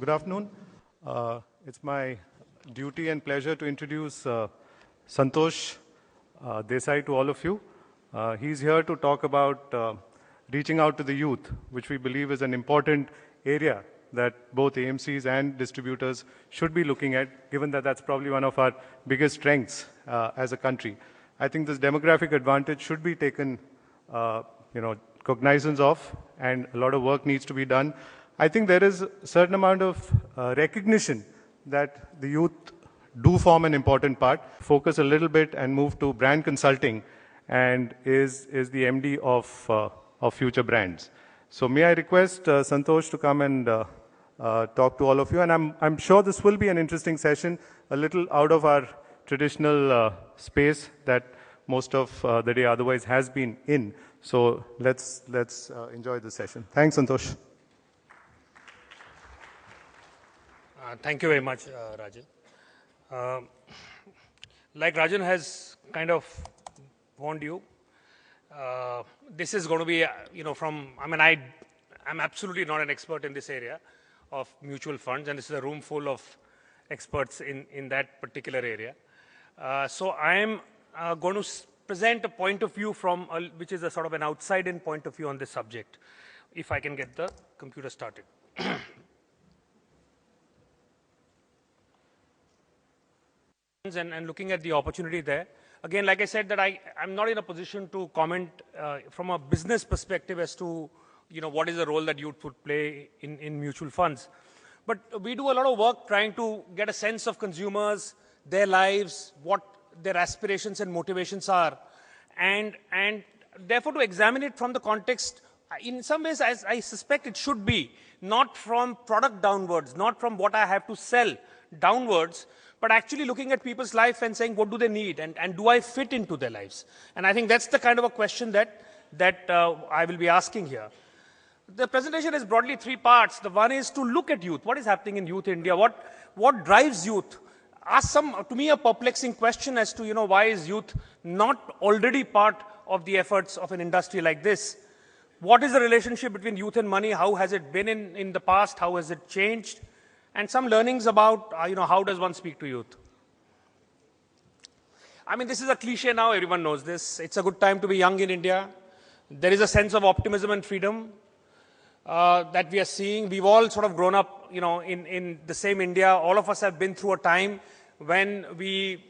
Good afternoon. It's my duty and pleasure to introduce Santosh Desai to all of you. He's here to talk about reaching out to the youth, which we believe is an important area that both AMCs and distributors should be looking at, given that that's probably one of our biggest strengths as a country. I think this demographic advantage should be taken, cognizance of, and a lot of work needs to be done. I think there is a certain amount of recognition that the youth do form an important part. Focus a little bit and move to brand consulting, and is the MD of Future Brands. So may I request Santosh to come and talk to all of you. And I'm sure this will be an interesting session, a little out of our traditional space that most of the day otherwise has been in. So let's enjoy the session. Thanks, Santosh. Thank you very much, Rajan. Like Rajan has kind of warned you, this is going to be, I'm absolutely not an expert in this area of mutual funds, and this is a room full of experts in that particular area. So I'm going to present a point of view which is a sort of an outside-in point of view on this subject, if I can get the computer started. And looking at the opportunity there. Again, like I said, that I'm not in a position to comment from a business perspective as to what is the role that youth would play in mutual funds. But we do a lot of work trying to get a sense of consumers, their lives, what their aspirations and motivations are, and therefore to examine it from the context, in some ways, as I suspect it should be, not from product downwards, not from what I have to sell downwards, but actually looking at people's life and saying, what do they need, and do I fit into their lives? And I think that's the kind of a question that I will be asking here. The presentation is broadly three parts. The one is to look at youth. What is happening in youth India? What drives youth? Ask to me, a perplexing question as to, why is youth not already part of the efforts of an industry like this? What is the relationship between youth and money? How has it been in the past? How has it changed? And some learnings about, how does one speak to youth? I mean, this is a cliche now. Everyone knows this. It's a good time to be young in India. There is a sense of optimism and freedom that we are seeing. We've all sort of grown up, in the same India. All of us have been through a time when we,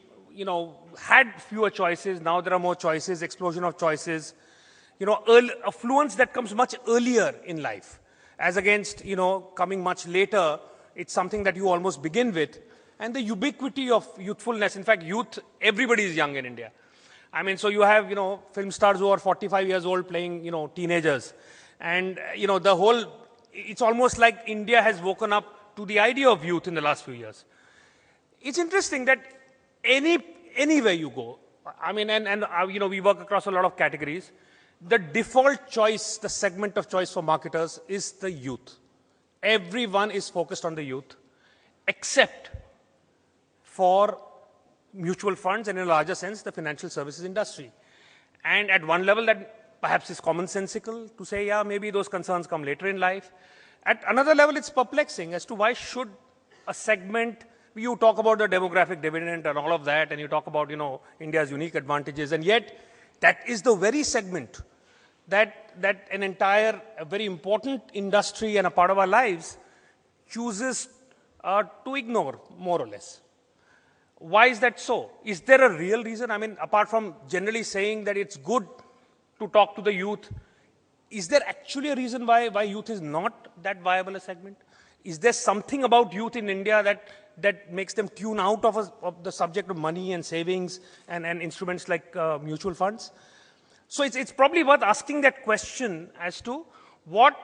had fewer choices. Now there are more choices, explosion of choices. Affluence that comes much earlier in life, as against, coming much later. It's something that you almost begin with. And the ubiquity of youthfulness. In fact, youth, everybody is young in India. I mean, so you have, film stars who are 45 years old playing, teenagers. And, it's almost like India has woken up to the idea of youth in the last few years. It's interesting that anywhere you go, I mean, we work across a lot of categories. The default choice, the segment of choice for marketers is the youth. Everyone is focused on the youth, except for mutual funds and in a larger sense, the financial services industry. And at one level that perhaps is commonsensical to say, yeah, maybe those concerns come later in life. At another level, it's perplexing as to why should a segment, you talk about the demographic dividend and all of that, and you talk about, India's unique advantages, and yet that is the very segment that an entire, a very important industry and a part of our lives chooses to ignore, more or less. Why is that so? Is there a real reason? I mean, apart from generally saying that it's good to talk to the youth, is there actually a reason why youth is not that viable a segment? Is there something about youth in India that makes them tune out of the subject of money and savings and instruments like mutual funds? So it's probably worth asking that question as to what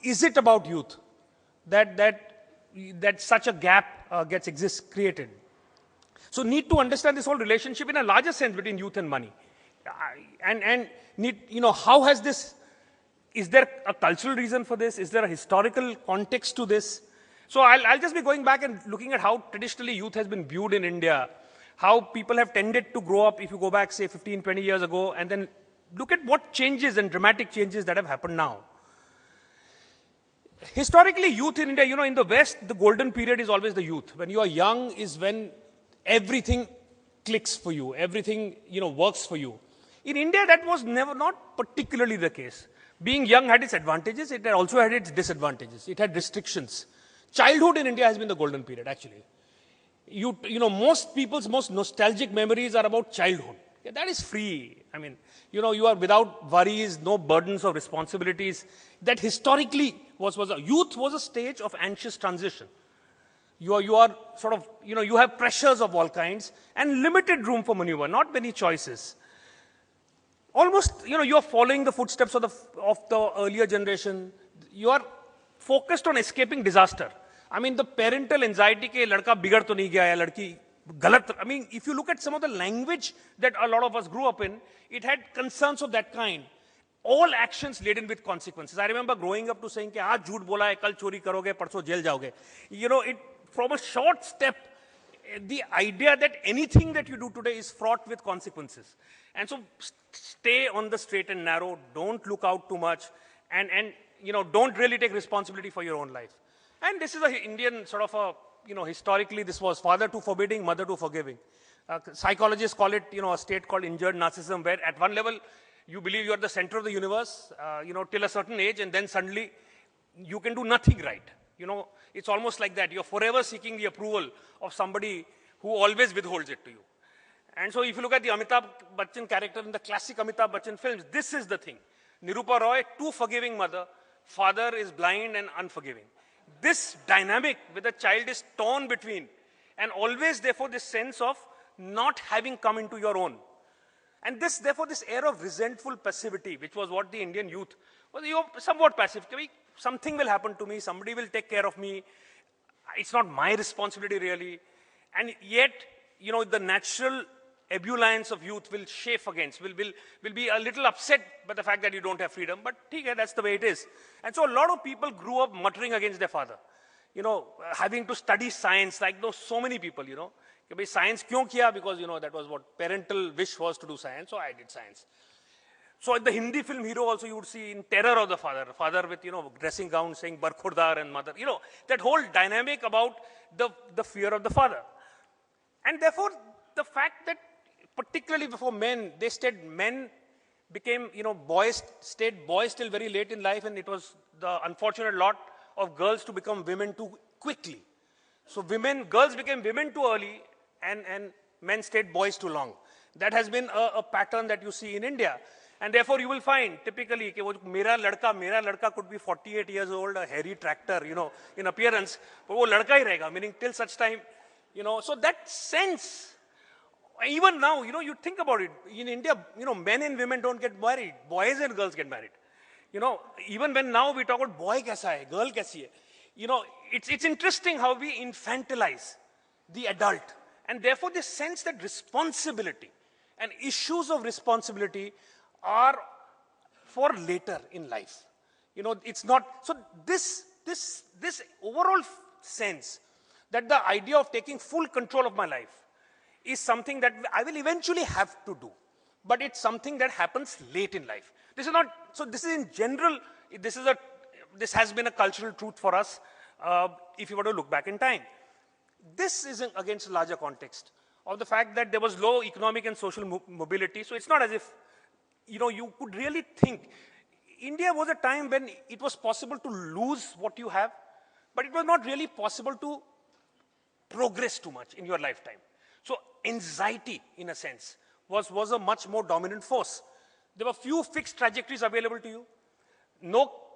is it about youth that such a gap exists created. So need to understand this whole relationship in a larger sense between youth and money. And need, how has this, is there a cultural reason for this? Is there a historical context to this? So I'll just be going back and looking at how traditionally youth has been viewed in India, how people have tended to grow up, if you go back, say, 15, 20 years ago, and then look at what changes and dramatic changes that have happened now. Historically, youth in India, in the West, the golden period is always the youth. When you are young is when everything clicks for you, everything, works for you. In India, that was not particularly the case. Being young had its advantages, it also had its disadvantages. It had restrictions. Childhood in India has been the golden period, actually. Most people's most nostalgic memories are about childhood. Yeah, that is free. I mean, you are without worries, no burdens of responsibilities. That historically youth was a stage of anxious transition. You are sort of, you have pressures of all kinds and limited room for maneuver, not many choices. Almost, you are following the footsteps of the earlier generation. You are focused on escaping disaster. I mean, the parental anxiety ke ladka bigar to nahi gaya, ladki galat. I mean, if you look at some of the language that a lot of us grew up in, it had concerns of that kind. All actions laden with consequences. I remember growing up to saying, कि आज झूठ बोला है, कल चोरी करोगे, परसों jail जाओगे. From a short step, the idea that anything that you do today is fraught with consequences. And so stay on the straight and narrow, don't look out too much, and don't really take responsibility for your own life. And this is an Indian sort of historically this was father too forbidding, mother too forgiving. Psychologists call it, a state called injured narcissism, where at one level you believe you are the center of the universe, till a certain age, and then suddenly you can do nothing right. It's almost like that. You're forever seeking the approval of somebody who always withholds it to you. And so if you look at the Amitabh Bachchan character in the classic Amitabh Bachchan films, this is the thing. Nirupa Roy, too forgiving mother, father is blind and unforgiving. This dynamic with the child is torn between, and always therefore this sense of not having come into your own. And therefore this air of resentful passivity, which was what the Indian youth was, somewhat passive. Something will happen to me, somebody will take care of me, it's not my responsibility really. And yet, the natural ebullience of youth will chafe against, will be a little upset by the fact that you don't have freedom, but that's the way it is. And so a lot of people grew up muttering against their father, having to study science, like those so many people, science kyun kiya? Because, that was what parental wish was, to do science, so I did science. So in the Hindi film hero also you would see in terror of the father with, dressing gown saying Barkhordar and mother, that whole dynamic about the fear of the father. And therefore, the fact that particularly before men became, boys stayed boys till very late in life, and it was the unfortunate lot of girls to become women too quickly. So girls became women too early, and men stayed boys too long. That has been a pattern that you see in India. And therefore you will find typically that mera ladka could be 48 years old, a hairy tractor, in appearance, but wo ladka hi rahega, meaning till such time, so that sense, even now, you think about it, in India, men and women don't get married, boys and girls get married. Even when now we talk about boy kaisa hai, girl kaisi hai, it's interesting how we infantilize the adult. And therefore this sense that responsibility and issues of responsibility are for later in life. It's not, so this overall sense that the idea of taking full control of my life is something that I will eventually have to do, but it's something that happens late in life. This is in general, this has been a cultural truth for us, if you were to look back in time. This is against a larger context of the fact that there was low economic and social mobility, so it's not as if you could really think. India was a time when it was possible to lose what you have, but it was not really possible to progress too much in your lifetime. So anxiety, in a sense, was a much more dominant force. There were few fixed trajectories available to you,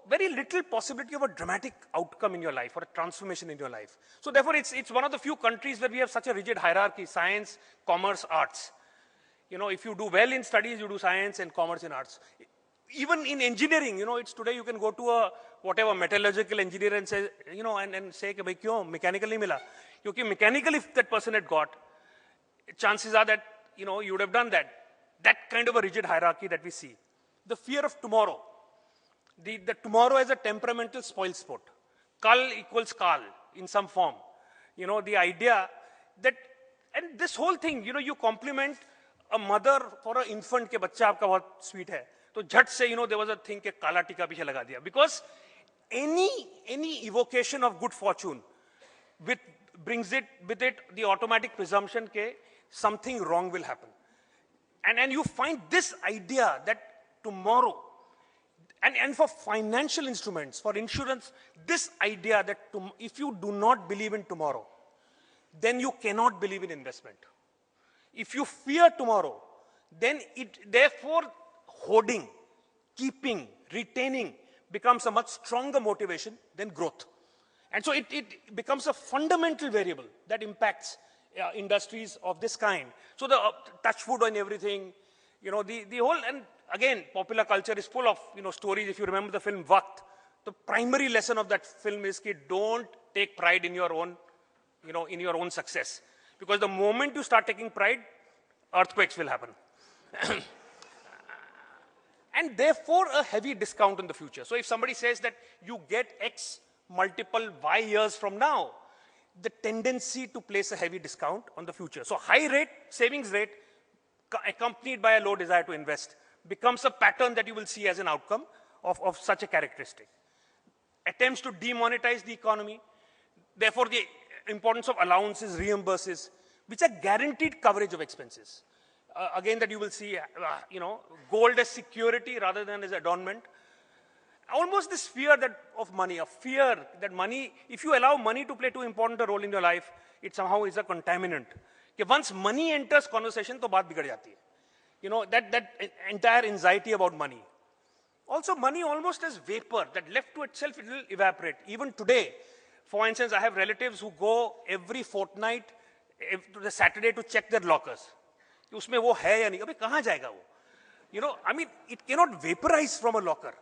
very little possibility of a dramatic outcome in your life or a transformation in your life. So therefore, it's one of the few countries where we have such a rigid hierarchy: science, commerce, arts. If you do well in studies, you do science and commerce and arts. Even in engineering, it's today you can go to a whatever metallurgical engineer and say, and say, bhai, kyun mechanical nahi mila? Because mechanical, if that person had got, chances are that, you would have done that. That kind of a rigid hierarchy that we see. The fear of tomorrow. The tomorrow as a temperamental spoil sport. Kal equals kal in some form. The idea that, and this whole thing, you compliment a mother for an infant ke bachcha aapka bahut sweet hai. So jhat se, there was a thing ke kala tika piche laga diya. Because any evocation of good fortune brings it with it the automatic presumption that something wrong will happen. And you find this idea that tomorrow, and for financial instruments, for insurance, this idea that if you do not believe in tomorrow, then you cannot believe in investment. If you fear tomorrow, then therefore hoarding, keeping, retaining becomes a much stronger motivation than growth. And so it becomes a fundamental variable that impacts industries of this kind. So the touch wood on everything, the whole, and again, popular culture is full of, stories. If you remember the film Waqt, the primary lesson of that film is that don't take pride in your own, in your own success. Because the moment you start taking pride, earthquakes will happen. And therefore, a heavy discount in the future. So if somebody says that you get X multiple Y years from now, the tendency to place a heavy discount on the future. So high rate, savings rate, accompanied by a low desire to invest, becomes a pattern that you will see as an outcome of such a characteristic. Attempts to demonetize the economy, therefore the importance of allowances, reimburses, which are guaranteed coverage of expenses. Again, that you will see, gold as security rather than as adornment. Almost this fear of money, a fear that money, if you allow money to play too important a role in your life, it somehow is a contaminant. Once money enters conversation, to baat bigad jati hai. That entire anxiety about money. Also, money almost as vapor that left to itself, it will evaporate. Even today, for instance, I have relatives who go every fortnight to the Saturday to check their lockers. उसमें वो है या नहीं, अबे कहाँ जाएगा वो? I mean, it cannot vaporize from a locker.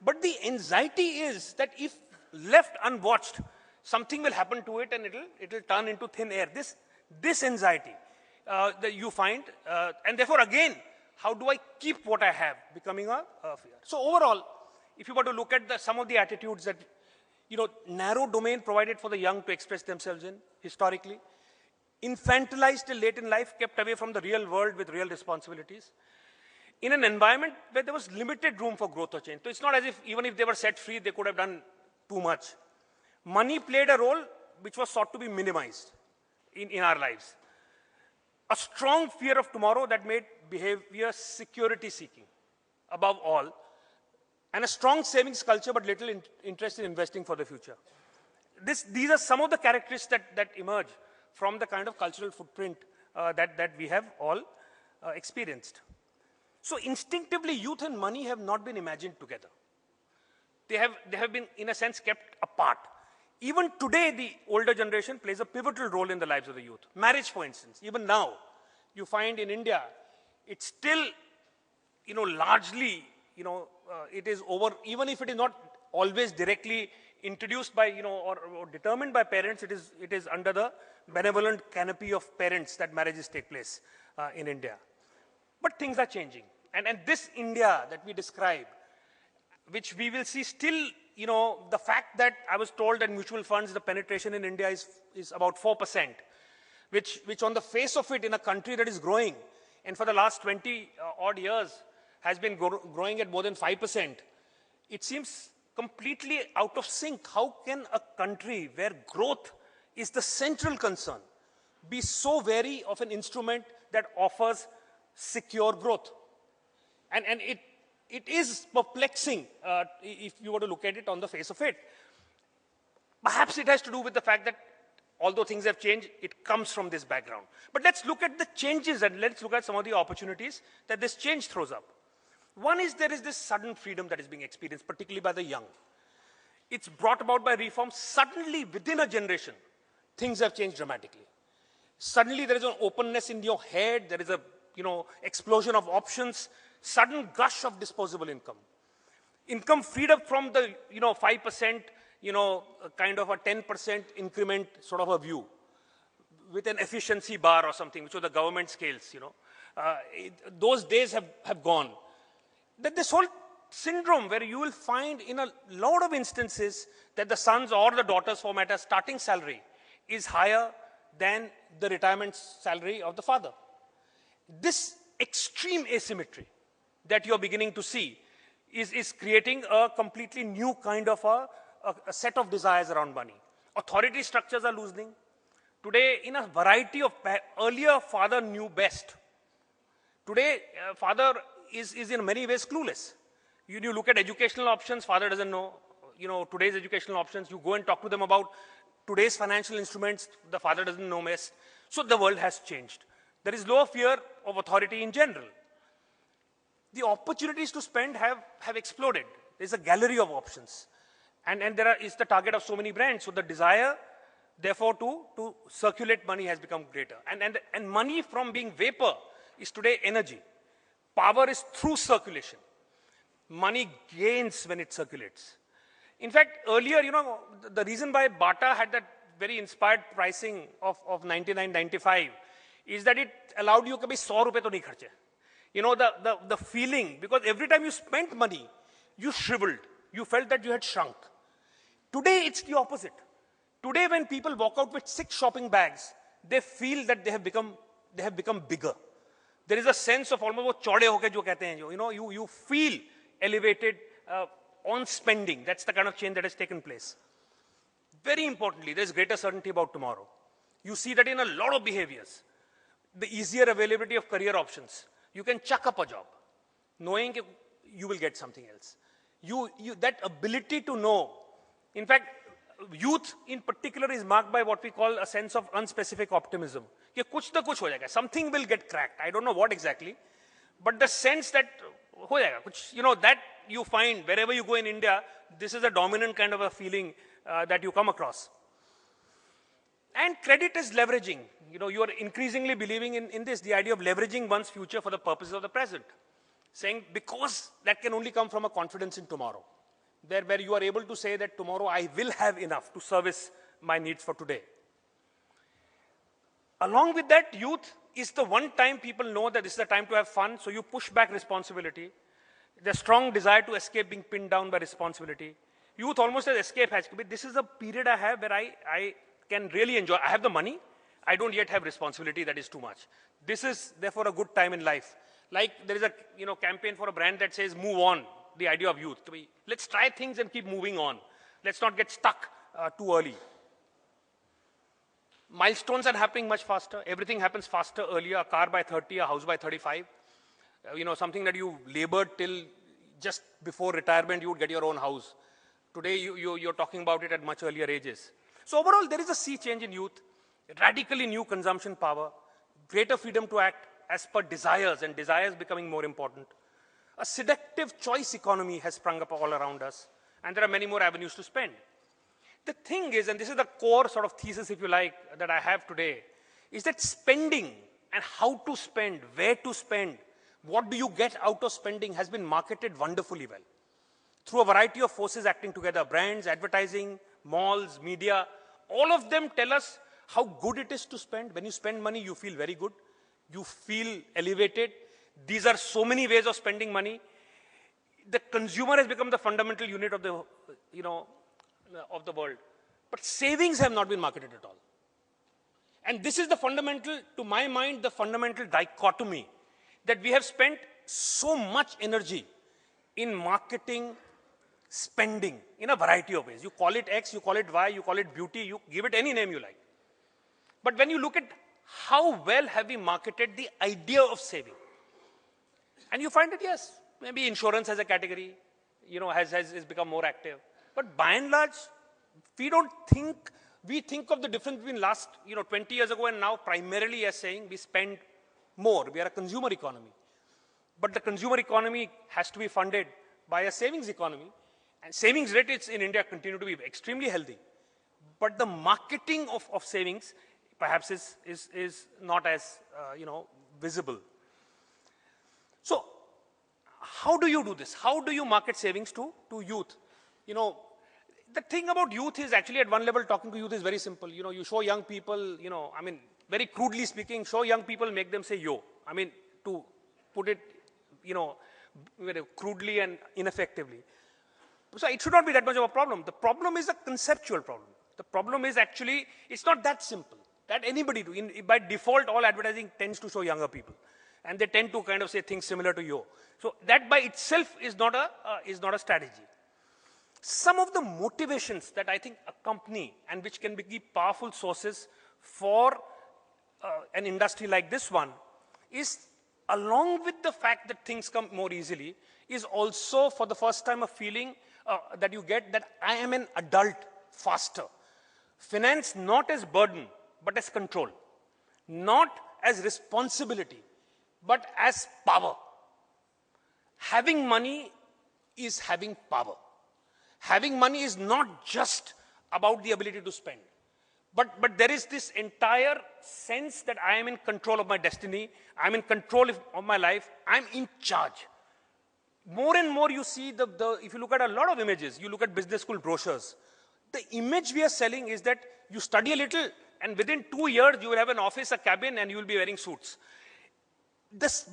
But the anxiety is that if left unwatched, something will happen to it and it'll turn into thin air. This anxiety that you find, and therefore again, how do I keep what I have, becoming a fear. So overall, if you were to look at some of the attitudes that, narrow domain provided for the young to express themselves in, historically, infantilized till late in life, kept away from the real world with real responsibilities, in an environment where there was limited room for growth or change. So it's not as if, even if they were set free, they could have done too much. Money played a role which was sought to be minimized in our lives. A strong fear of tomorrow that made behavior security seeking above all, and a strong savings culture but little interest in investing for the future. These are some of the characteristics that emerge from the kind of cultural footprint that we have all experienced. So instinctively, youth and money have not been imagined together. They have been, in a sense, kept apart. Even today, the older generation plays a pivotal role in the lives of the youth. Marriage, for instance, even now, you find in India, it's still, largely, it is over, even if it is not always directly introduced by, or determined by parents, it is under the benevolent canopy of parents that marriages take place in India. But things are changing. And this India that we describe, which we will see still, the fact that I was told that mutual funds, the penetration in India is about 4%, which on the face of it in a country that is growing, and for the last 20 odd years has been growing at more than 5%, it seems completely out of sync. How can a country where growth is the central concern be so wary of an instrument that offers secure growth? And it is perplexing if you were to look at it on the face of it. Perhaps it has to do with the fact that although things have changed, it comes from this background. But let's look at the changes and let's look at some of the opportunities that this change throws up. One is there is this sudden freedom that is being experienced, particularly by the young. It's brought about by reforms. Suddenly, within a generation, things have changed dramatically. Suddenly, there is an openness in your head. There is a, explosion of options. Sudden gush of disposable income. Income freed up from the, 5%, kind of a 10% increment sort of a view with an efficiency bar or something, which was the government scales, those days have gone. That this whole syndrome where you will find in a lot of instances that the sons or the daughters form at a starting salary is higher than the retirement salary of the father. This extreme asymmetry that you're beginning to see is creating a completely new kind of a set of desires around money. Authority structures are loosening. Today, in a variety of, earlier father knew best. Today, father is in many ways clueless. You look at educational options, father doesn't know, today's educational options. You go and talk to them about today's financial instruments, the father doesn't know best. So the world has changed. There is low fear of authority in general. The opportunities to spend have exploded. There's a gallery of options. And is the target of so many brands. So the desire, therefore, to circulate money has become greater. And money from being vapor is today energy. Power is through circulation. Money gains when it circulates. In fact, earlier, the reason why Bata had that very inspired pricing of 99.95 is that it allowed you to be 100 rupees to nahi kharche. The feeling, because every time you spent money, you shriveled. You felt that you had shrunk. Today, it's the opposite. Today, when people walk out with 6 shopping bags, they feel that they have become bigger. There is a sense of almost wo chaude hoke jo kehte hain, you feel elevated on spending. That's the kind of change that has taken place. Very importantly, there's greater certainty about tomorrow. You see that in a lot of behaviors. The easier availability of career options. You can chuck up a job, knowing that you will get something else. That ability to know. In fact, youth in particular is marked by what we call a sense of unspecific optimism. Something will get cracked. I don't know what exactly, but the sense that that you find wherever you go in India, this is a dominant kind of a feeling that you come across. And credit is leveraging. You are increasingly believing in this, the idea of leveraging one's future for the purposes of the present. Saying, because that can only come from a confidence in tomorrow. Where you are able to say that tomorrow I will have enough to service my needs for today. Along with that, youth is the one time people know that this is the time to have fun, so you push back responsibility. The strong desire to escape being pinned down by responsibility. Youth almost as escape hatch. This is a period I have where I can really enjoy. I have the money. I don't yet have responsibility that is too much. This is therefore a good time in life. Like there is a campaign for a brand that says move on, the idea of youth. Let's try things and keep moving on. Let's not get stuck too early. Milestones are happening much faster. Everything happens faster earlier. A car by 30, a house by 35. Something that you labored till just before retirement, you would get your own house. Today, you're talking about it at much earlier ages. So overall, there is a sea change in youth, radically new consumption power, greater freedom to act as per desires, and desires becoming more important. A seductive choice economy has sprung up all around us, and there are many more avenues to spend. The thing is, and this is the core sort of thesis, if you like, that I have today, is that spending and how to spend, where to spend, what do you get out of spending has been marketed wonderfully well. Through a variety of forces acting together, brands, advertising, malls, media, all of them tell us how good it is to spend. When you spend money, you feel very good. You feel elevated. These are so many ways of spending money. The consumer has become the fundamental unit of the, of the world. But savings have not been marketed at all. And this is the fundamental, to my mind, the fundamental dichotomy, that we have spent so much energy in marketing spending in a variety of ways. You call it X, you call it Y, you call it beauty, you give it any name you like. But when you look at how well have we marketed the idea of saving, and you find that yes, maybe insurance as a category, has become more active. But by and large, we think of the difference between last, 20 years ago and now primarily as saying we spend more. We are a consumer economy. But the consumer economy has to be funded by a savings economy. And savings rates in India continue to be extremely healthy. But the marketing of savings perhaps is not as, visible. So how do you do this? How do you market savings to youth? The thing about youth is actually at one level talking to youth is very simple. You show young people, very crudely speaking, show young people, make them say yo. To put it, very crudely and ineffectively. So it should not be that much of a problem. The problem is a conceptual problem. The problem is actually, it's not that simple. That anybody do. By default, all advertising tends to show younger people. And they tend to kind of say things similar to yo. So that by itself is not a strategy. Some of the motivations that I think accompany and which can be powerful sources for an industry like this one is, along with the fact that things come more easily, is also for the first time a feeling that you get that I am an adult faster. Finance not as burden, but as control. Not as responsibility, but as power. Having money is having power. Having money is not just about the ability to spend. But there is this entire sense that I am in control of my destiny, I'm in control of my life, I'm in charge. More and more you see, if you look at a lot of images, you look at business school brochures, the image we are selling is that you study a little and within 2 years you will have an office, a cabin, and you will be wearing suits.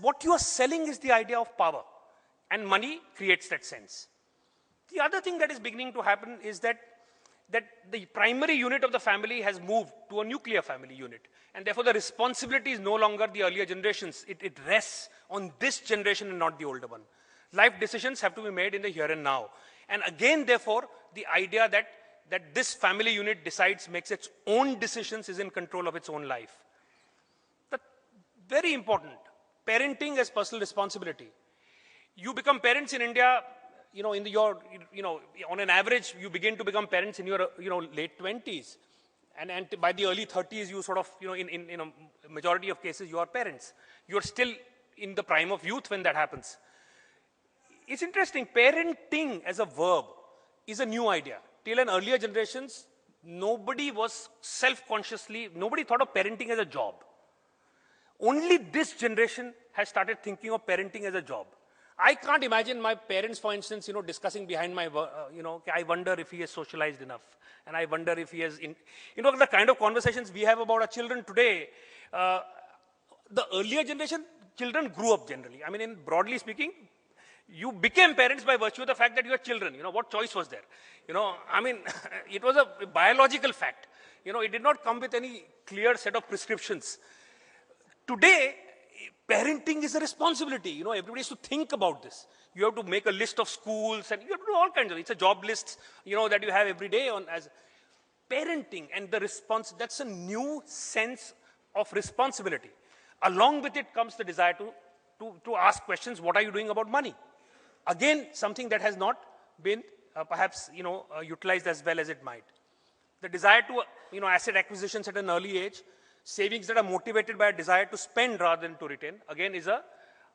What you are selling is the idea of power, and money creates that sense. The other thing that is beginning to happen is that the primary unit of the family has moved to a nuclear family unit. And therefore the responsibility is no longer the earlier generations. It rests on this generation and not the older one. Life decisions have to be made in the here and now. And again, therefore, the idea that this family unit decides, makes its own decisions, is in control of its own life. Very important, parenting as personal responsibility. You become parents in India, on an average, you begin to become parents in your, late 20s. And by the early 30s, you sort of, in a majority of cases, you are parents. You're still in the prime of youth when that happens. It's interesting, parenting as a verb is a new idea. Till an earlier generations, nobody was nobody thought of parenting as a job. Only this generation has started thinking of parenting as a job. I can't imagine my parents, for instance, discussing behind my, I wonder if he has socialized enough. And I wonder if he has, the kind of conversations we have about our children today, the earlier generation, children grew up generally. I mean, broadly speaking, you became parents by virtue of the fact that you are children. What choice was there? It was a biological fact. It did not come with any clear set of prescriptions. Today, parenting is a responsibility. Everybody has to think about this. You have to make a list of schools and you have to do all kinds of, it's a job list, that you have every day on as parenting and the response. That's a new sense of responsibility. Along with it comes the desire to ask questions. What are you doing about money? Again, something that has not been perhaps, utilized as well as it might. The desire to, asset acquisitions at an early age, savings that are motivated by a desire to spend rather than to retain, again is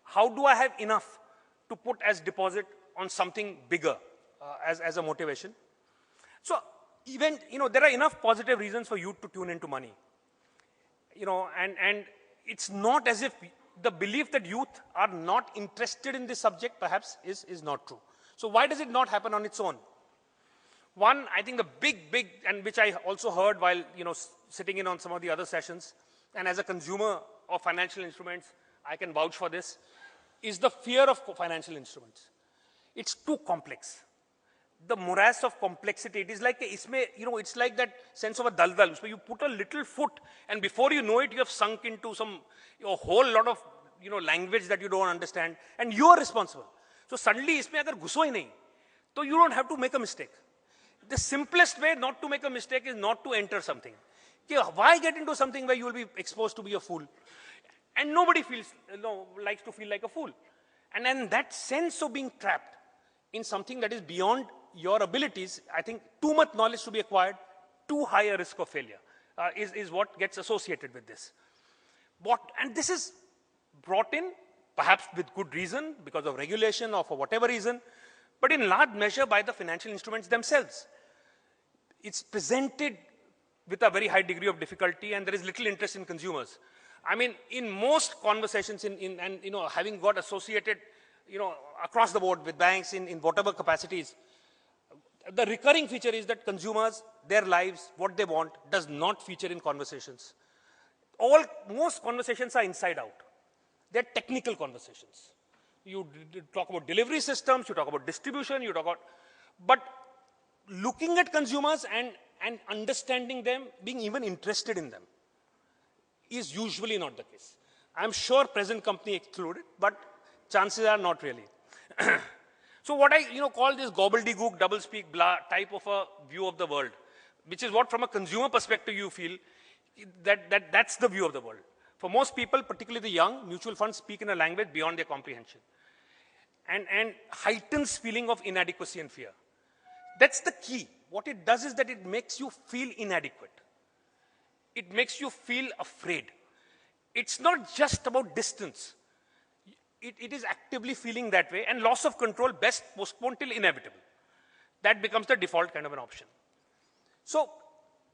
how do I have enough to put as deposit on something bigger as a motivation. So even, there are enough positive reasons for you to tune into money. And it's not as if the belief that youth are not interested in this subject perhaps is not true. So why does it not happen on its own? One, I think the big, and which I also heard while, sitting in on some of the other sessions, and as a consumer of financial instruments, I can vouch for this, is the fear of financial instruments. It's too complex. The morass of complexity, it is like, it's like that sense of a daldal, where you put a little foot, and before you know it, you have sunk into a whole lot of, language that you don't understand, and you are responsible. So suddenly, isme agar ghuso hi nahi, so you don't have to make a mistake. The simplest way not to make a mistake is not to enter something. Why get into something where you will be exposed to be a fool? And nobody likes to feel like a fool. And then that sense of being trapped in something that is beyond your abilities, I think too much knowledge to be acquired, too high a risk of failure is what gets associated with this. And this is brought in, perhaps with good reason, because of regulation or for whatever reason, but in large measure by the financial instruments themselves. It's presented with a very high degree of difficulty, and there is little interest in consumers. In most conversations, having got associated, across the board with banks in whatever capacities, the recurring feature is that consumers, their lives, what they want, does not feature in conversations. Most conversations are inside out. They're technical conversations. You talk about delivery systems, you talk about distribution, but looking at consumers and understanding them, being even interested in them, is usually not the case. I'm sure present company excluded, but chances are not really. So what I call this gobbledygook, doublespeak, blah type of a view of the world, which is what from a consumer perspective you feel that's the view of the world. For most people, particularly the young, mutual funds speak in a language beyond their comprehension and heightens feeling of inadequacy and fear. That's the key. What it does is that it makes you feel inadequate. It makes you feel afraid. It's not just about distance. It is actively feeling that way, and loss of control best postponed till inevitable. That becomes the default kind of an option. So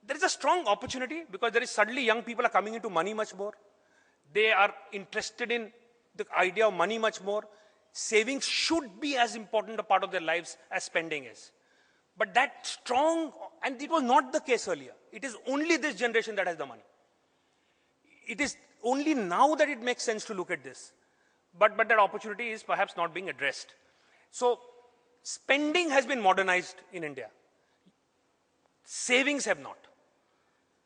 there is a strong opportunity because there is suddenly young people are coming into money much more. They are interested in the idea of money much more. Savings should be as important a part of their lives as spending is. But that strong, and it was not the case earlier. It is only this generation that has the money. It is only now that it makes sense to look at this. But that opportunity is perhaps not being addressed. So spending has been modernized in India. Savings have not.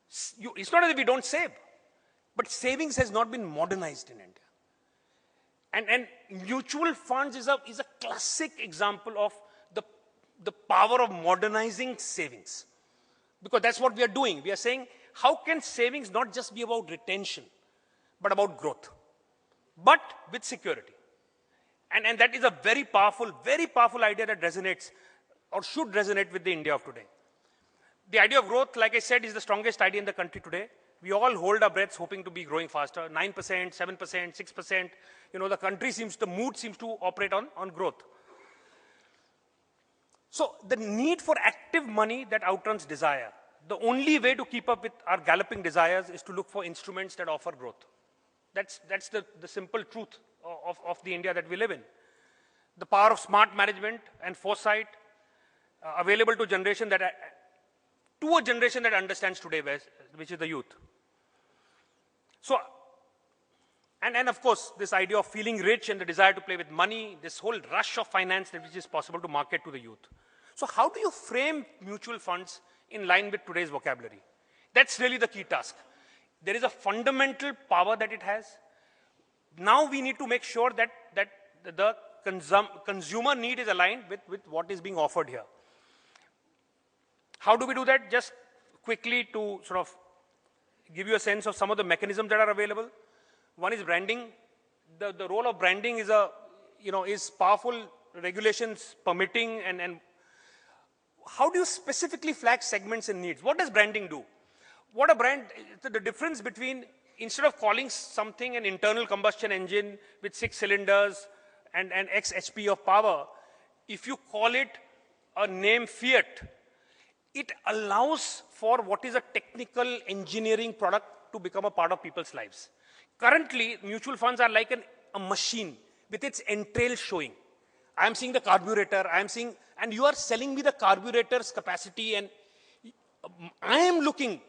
It's not as if we don't save, but savings has not been modernized in India. And mutual funds is a classic example of the power of modernizing savings. Because that's what we are doing. We are saying, how can savings not just be about retention, but about growth, but with security? And that is a very powerful idea that resonates or should resonate with the India of today. The idea of growth, like I said, is the strongest idea in the country today. We all hold our breaths hoping to be growing faster, 9%, 7%, 6%. The mood seems to operate on growth. So the need for active money that outruns desire. The only way to keep up with our galloping desires is to look for instruments that offer growth. That's the simple truth of the India that we live in. The power of smart management and foresight available to a generation that understands today, which is the youth. So, and of course, this idea of feeling rich and the desire to play with money, this whole rush of finance which is possible to market to the youth. So how do you frame mutual funds in line with today's vocabulary? That's really the key task. There is a fundamental power that it has. Now we need to make sure that the consumer need is aligned with what is being offered here. How do we do that? Just quickly to sort of give you a sense of some of the mechanisms that are available. One is branding. The role of branding is is powerful. Regulations permitting and how do you specifically flag segments and needs? What does branding do? The difference between, instead of calling something an internal combustion engine with 6 cylinders and X HP of power, if you call it a name Fiat, it allows for what is a technical engineering product to become a part of people's lives. Currently, mutual funds are like a machine with its entrails showing. I am seeing the carburetor, and you are selling me the carburetor's capacity, and I am looking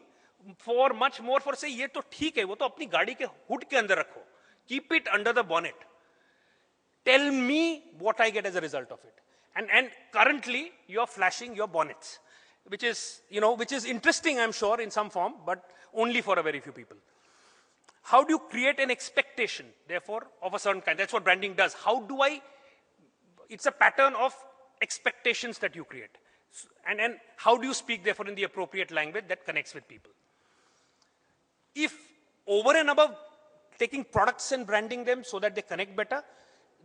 for much more for say, ये तो ठीक है, वो तो अपनी गाड़ी के hood के अंदर रखो. Keep it under the bonnet. Tell me what I get as a result of it. And currently, you are flashing your bonnets, which is interesting, I'm sure, in some form, but only for a very few people. How do you create an expectation, therefore, of a certain kind? That's what branding does. It's a pattern of expectations that you create. And how do you speak, therefore, in the appropriate language that connects with people? If over and above taking products and branding them so that they connect better,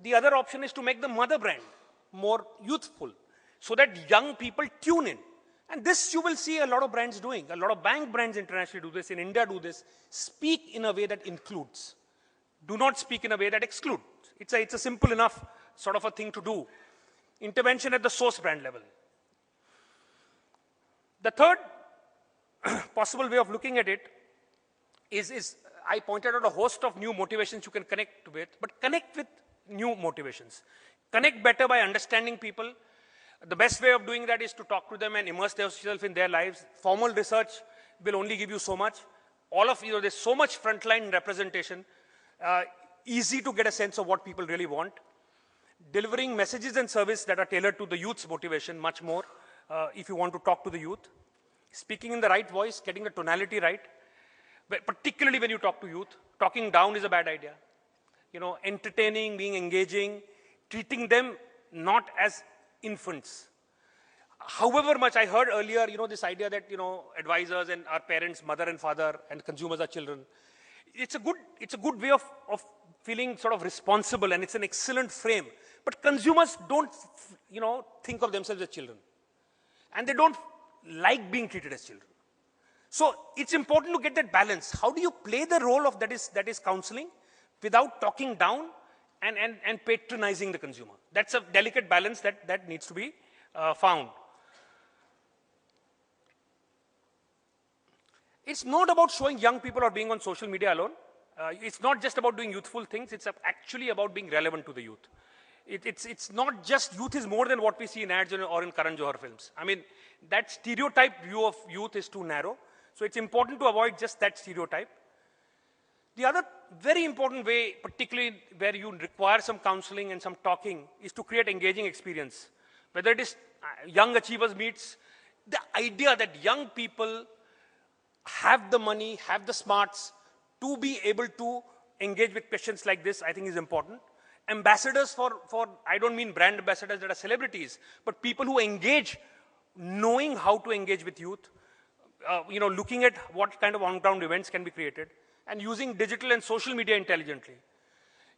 the other option is to make the mother brand more youthful so that young people tune in. And this you will see a lot of brands doing. A lot of bank brands internationally do this. In India do this. Speak in a way that includes. Do not speak in a way that excludes. It's a simple enough sort of a thing to do. Intervention at the source brand level. The third possible way of looking at it is I pointed out a host of new motivations you can connect with, but connect with new motivations. Connect better by understanding people. The best way of doing that is to talk to them and immerse yourself in their lives. Formal research will only give you so much. There's so much frontline representation. Easy to get a sense of what people really want. Delivering messages and service that are tailored to the youth's motivation much more if you want to talk to the youth. Speaking in the right voice, getting the tonality right. But particularly when you talk to youth, talking down is a bad idea. Entertaining, being engaging, treating them not as infants. However much I heard earlier, this idea that, advisors and our parents, mother and father, and consumers are children. It's a good way of feeling sort of responsible, and it's an excellent frame. But consumers don't, think of themselves as children. And they don't like being treated as children. So it's important to get that balance. How do you play the role of that is counseling without talking down and patronizing the consumer? That's a delicate balance that needs to be found. It's not about showing young people or being on social media alone. It's not just about doing youthful things. It's actually about being relevant to the youth. It's not just youth is more than what we see in ads or in Karan Johar films. I mean, that stereotype view of youth is too narrow. So it's important to avoid just that stereotype. The other very important way, particularly where you require some counseling and some talking, is to create engaging experience. Whether it is young achievers meets, the idea that young people have the money, have the smarts to be able to engage with questions like this, I think is important. Ambassadors for I don't mean brand ambassadors that are celebrities, but people who engage, knowing how to engage with youth, looking at what kind of on-ground events can be created, and using digital and social media intelligently.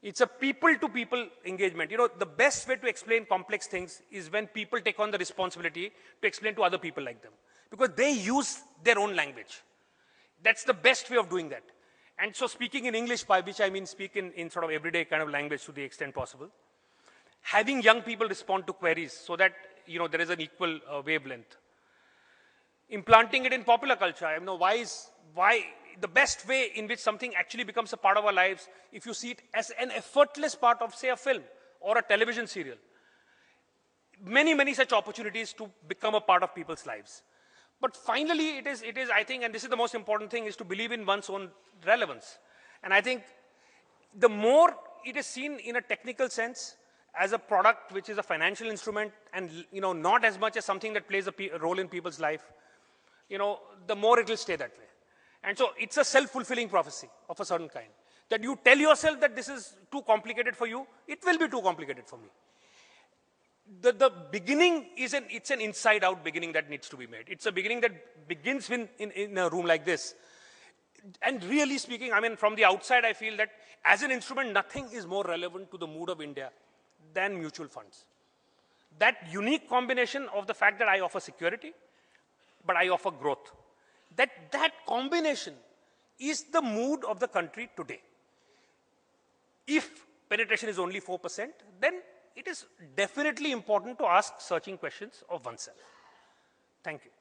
It's a people-to-people engagement. The best way to explain complex things is when people take on the responsibility to explain to other people like them, because they use their own language. That's the best way of doing that. And so speaking in English, by which I mean speak in sort of everyday kind of language to the extent possible. Having young people respond to queries so that, there is an equal wavelength. Implanting it in popular culture. Why the best way in which something actually becomes a part of our lives, if you see it as an effortless part of, say, a film or a television serial. Many, many such opportunities to become a part of people's lives. But finally, it is, I think, and this is the most important thing, is to believe in one's own relevance. And I think the more it is seen in a technical sense as a product which is a financial instrument and, not as much as something that plays a role in people's life, the more it will stay that way. And so it's a self-fulfilling prophecy of a certain kind. That you tell yourself that this is too complicated for you, it will be too complicated for me. The beginning it's an inside-out beginning that needs to be made. It's a beginning that begins in a room like this. And really speaking, from the outside, I feel that as an instrument, nothing is more relevant to the mood of India than mutual funds. That unique combination of the fact that I offer security, but I offer growth. That combination is the mood of the country today. If penetration is only 4%, then it is definitely important to ask searching questions of oneself. Thank you.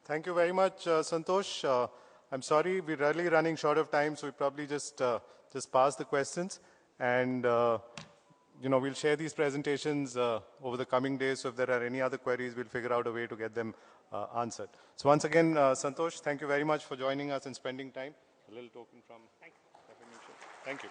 Thank you very much, Santosh. I'm sorry, we're really running short of time, so we probably just pass the questions. And, we'll share these presentations over the coming days. So if there are any other queries, we'll figure out a way to get them answered. So once again, Santosh, thank you very much for joining us and spending time. A little token from... Thank you. Thank you.